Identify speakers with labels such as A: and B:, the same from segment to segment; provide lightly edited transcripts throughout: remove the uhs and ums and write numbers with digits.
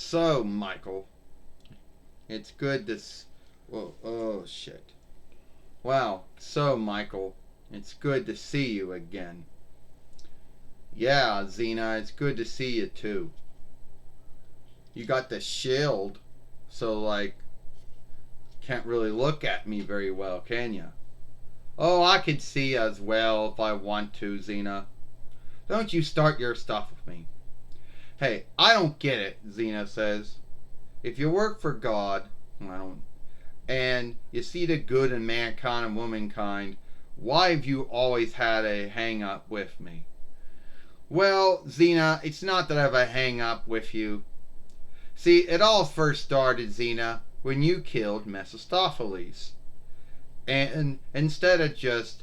A: So, Michael, it's good to. Whoa, oh, shit. Wow, so, Michael, it's good to see you again. Yeah, XENA, it's good to see you too. You got the shield, so, can't really look at me very well, can ya? Oh, I can see as well if I want to, XENA. Don't you start your stuff with me. Hey, I don't get it, XENA says. If you work for God, and you see the good in mankind and womankind, why have you always had a hang up with me? Well, XENA, it's not that I have a hang up with you. See, it all first started, XENA, when you killed Mephistopheles. And instead of just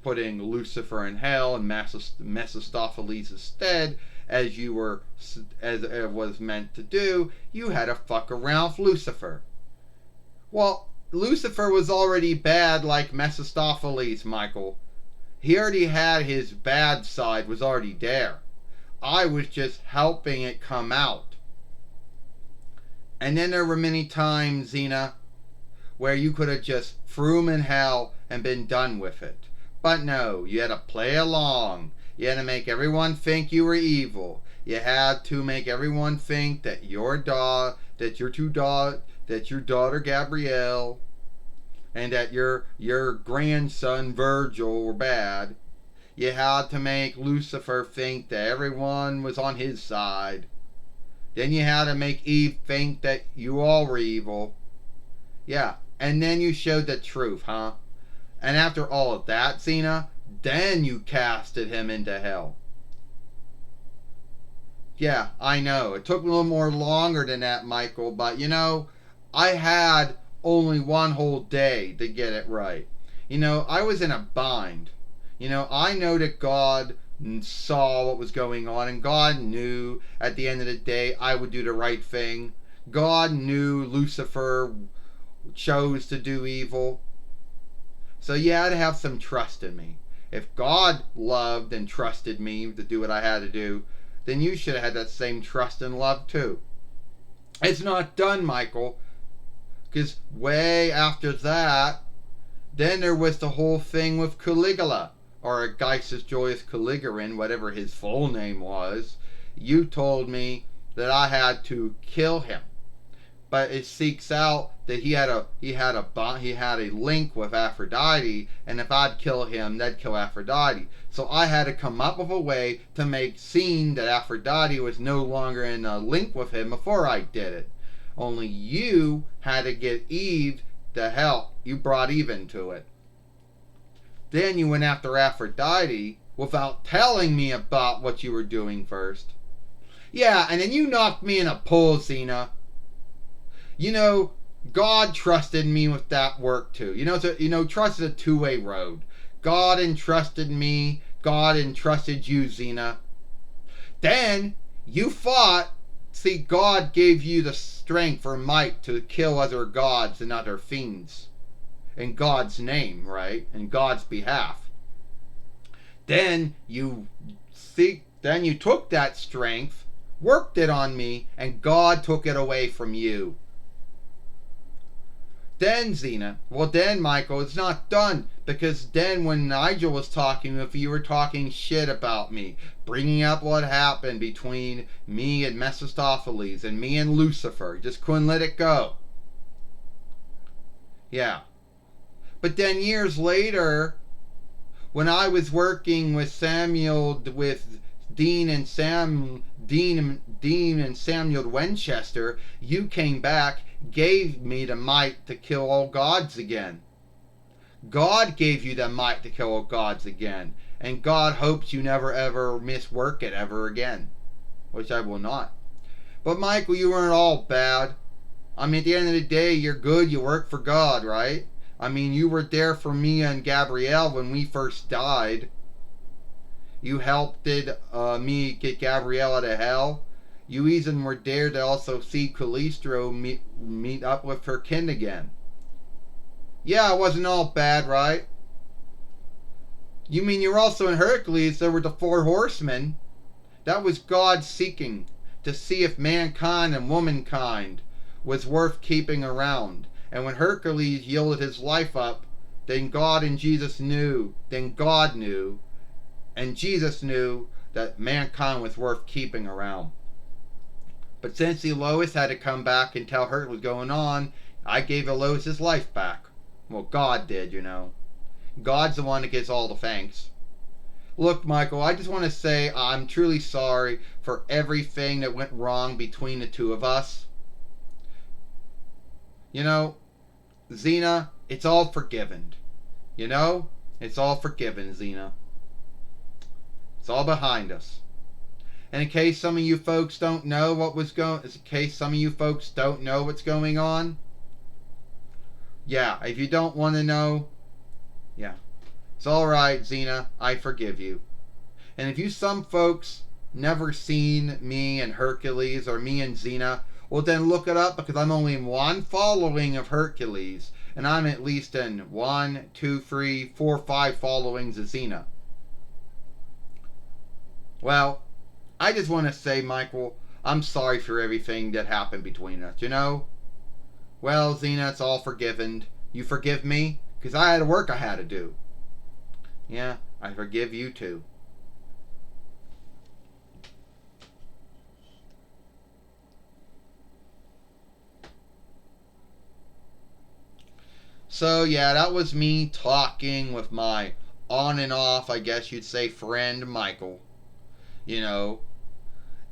A: putting Lucifer in hell and Mephistopheles instead, as it was meant to do, you had to fuck around with Lucifer. Well, Lucifer was already bad like Mephistopheles, Michael. He already had his bad side, was already there. I was just helping it come out. And then there were many times, XENA, where you could have just threw him in hell and been done with it. But no, you had to play along. You had to make everyone think you were evil. You had to make everyone think that your daughter Gabrielle, and that your grandson Virgil were bad. You had to make Lucifer think that everyone was on his side. Then you had to make Eve think that you all were evil. Yeah, and then you showed the truth, huh? And after all of that, XENA, then you casted him into hell. Yeah, I know. It took a little more longer than that, Michael, but I had only one whole day to get it right. I was in a bind. I know that God saw what was going on, and God knew at the end of the day I would do the right thing. God knew Lucifer chose to do evil. So you had to have some trust in me. If God loved and trusted me to do what I had to do, then you should have had that same trust and love too. It's not done, Michael, because way after that, then there was the whole thing with Caligula, or Agaisus Joyous Caligarin, whatever his full name was. You told me that I had to kill him, but it seeks out that he had a link with Aphrodite, and if I'd kill him, that'd kill Aphrodite. So I had to come up with a way to make seem that Aphrodite was no longer in a link with him before I did it. Only you had to get Eve to help. You brought Eve into it. Then you went after Aphrodite without telling me about what you were doing first. Yeah, and then you knocked me in a pool, XENA. God trusted me with that work too. Trust is a two-way road. God entrusted me. God entrusted you, XENA. Then you fought. See, God gave you the strength or might to kill other gods and other fiends. In God's name, right? In God's behalf. Then you took that strength, worked it on me, and God took it away from you. Then, XENA, Michael, it's not done, because then when Nigel was talking with you were talking shit about me, bringing up what happened between me and Mephistopheles and me and Lucifer. You just couldn't let it go. Yeah. But then years later, when I was working with Dean and Samuel Winchester, you came back, gave me the might to kill all gods again. God gave you the might to kill all gods again, and God hopes you never ever miswork it ever again, which I will not. But Michael, you weren't all bad. At the end of the day, you're good. You work for God, right? You were there for me and Gabrielle when we first died. You helped me get Gabrielle out of hell. You even were there to also see Callisto meet up with her kin again. Yeah, it wasn't all bad, right? You mean you were also in Hercules? There were the 4 horsemen. That was God seeking to see if mankind and womankind was worth keeping around. And when Hercules yielded his life up, then God and Jesus knew, then God knew, and Jesus knew that mankind was worth keeping around. But since Lois had to come back and tell her what was going on, I gave Lois his life back. Well, God did, you know. God's the one that gets all the thanks. Look, Michael, I just want to say I'm truly sorry for everything that went wrong between the two of us. You know, XENA, it's all forgiven. You know? It's all forgiven, XENA. It's all behind us. And in case some of you folks don't know what was going, in case some of you folks don't know what's going on, yeah, if you don't want to know, yeah, it's all right, XENA. I forgive you. And if you some folks never seen me and Hercules or me and XENA, well then look it up, because I'm only in one following of Hercules, and I'm at least in 1, 2, 3, 4, 5 followings of XENA. Well, I just want to say, Michael, I'm sorry for everything that happened between us, you know? Well, XENA, it's all forgiven. You forgive me? Because I had work I had to do. Yeah, I forgive you too. So, yeah, that was me talking with my on and off, I guess you'd say, friend Michael. You know,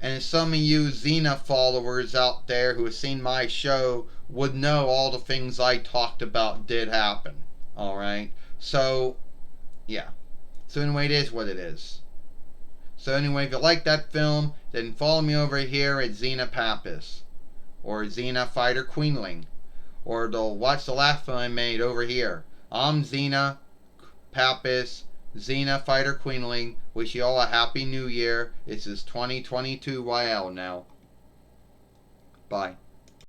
A: and some of you XENA followers out there who have seen my show would know all the things I talked about did happen. Alright? So, yeah. So anyway, it is what it is. So anyway, if you like that film, then follow me over here at XENA Pappas. Or XENA Fighter Queenling. Or watch the last film I made over here. I'm XENA Pappas, XENA Fighter Queenling. Wish you all a happy new year. This is 2022 YL now. Bye.